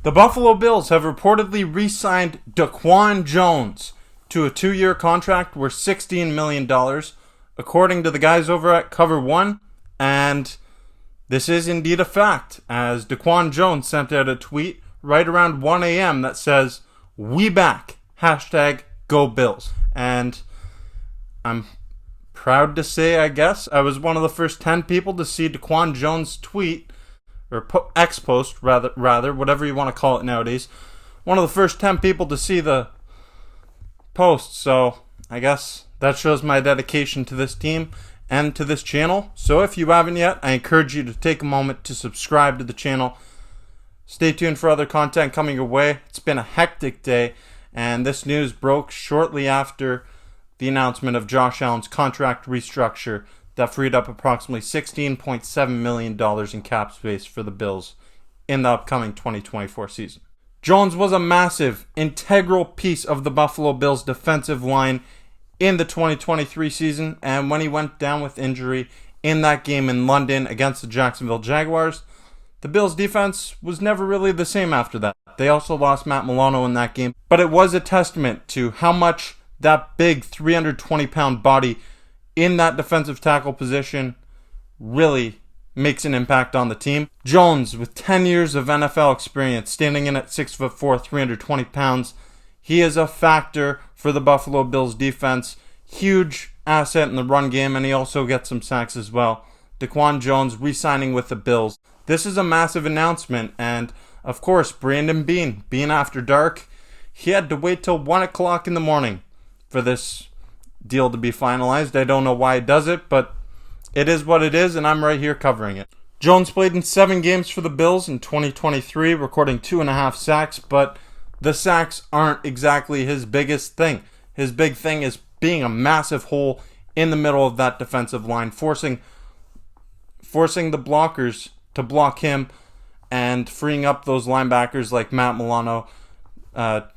The Buffalo Bills have reportedly re-signed DaQuan Jones to a 2-year contract worth $16 million, according to the guys over at Cover One, and this is indeed a fact, as DaQuan Jones sent out a tweet right around 1 a.m. that says, "We back, #GoBills." And I'm proud to say, I guess, I was one of the first 10 people to see DaQuan Jones' tweet, or X-post, rather, whatever you want to call it nowadays. One of the first 10 people to see the post, so I guess that shows my dedication to this team and to this channel. So if you haven't yet, I encourage you to take a moment to subscribe to the channel. Stay tuned for other content coming your way. It's been a hectic day, and this news broke shortly after the announcement of Josh Allen's contract restructure that freed up approximately $16.7 million in cap space for the Bills in the upcoming 2024 season. Jones was a massive, integral piece of the Buffalo Bills defensive line in the 2023 season, and when he went down with injury in that game in London against the Jacksonville Jaguars, the Bills defense was never really the same after that. They also lost Matt Milano in that game, but it was a testament to how much that big 320-pound body in that defensive tackle position really makes an impact on the team. Jones, with 10 years of NFL experience, standing in at 6'4", 320 pounds, he is a factor for the Buffalo Bills defense. Huge asset in the run game, and he also gets some sacks as well. DaQuan Jones re-signing with the Bills. This is a massive announcement, and of course, Brandon Beane, being after dark, he had to wait till 1 o'clock in the morning for this deal to be finalized. I don't know why it does it, but it is what it is, and I'm right here covering it. Jones played in 7 games for the Bills in 2023, recording 2.5 sacks, but the sacks aren't exactly his biggest thing. His big thing is being a massive hole in the middle of that defensive line, forcing the blockers to block him and freeing up those linebackers like Matt Milano,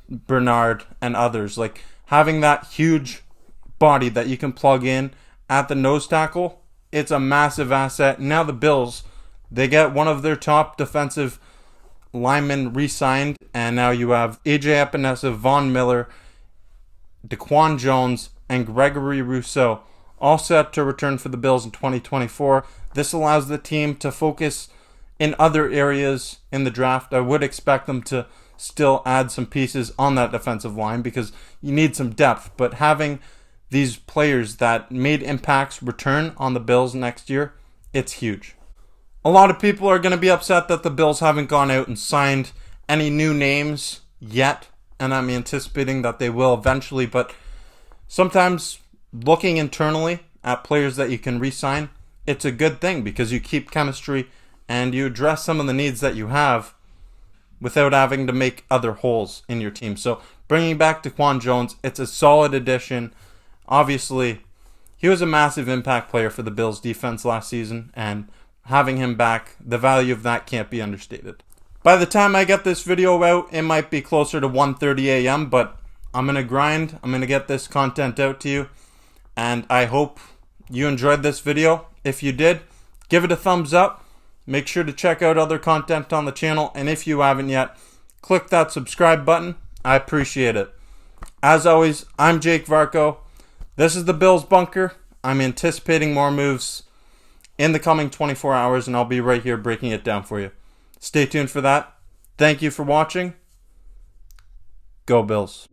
Bernard, and others. Like having that huge body that you can plug in at the nose tackle, it's a massive asset. Now the Bills, they get one of their top defensive linemen re-signed, and now you have AJ Epinesa, Von Miller, DaQuan Jones, and Gregory Rousseau all set to return for the Bills in 2024. This allows the team to focus in other areas in the draft. I would expect them to still add some pieces on that defensive line because you need some depth, but having these players that made impacts return on the Bills next year, it's huge. A lot of people are going to be upset that the Bills haven't gone out and signed any new names yet, and I'm anticipating that they will eventually, but sometimes looking internally at players that you can re-sign, it's a good thing because you keep chemistry and you address some of the needs that you have without having to make other holes in your team. So bringing back DaQuan Jones, it's a solid addition. Obviously, he was a massive impact player for the Bills defense last season, and having him back, the value of that can't be understated. By the time I get this video out, it might be closer to 1:30 a.m., but I'm going to grind. I'm going to get this content out to you, and I hope you enjoyed this video. If you did, give it a thumbs up. Make sure to check out other content on the channel, and if you haven't yet, click that subscribe button. I appreciate it. As always, I'm Jake Varco. This is the Bills Bunker. I'm anticipating more moves in the coming 24 hours, and I'll be right here breaking it down for you. Stay tuned for that. Thank you for watching. Go Bills.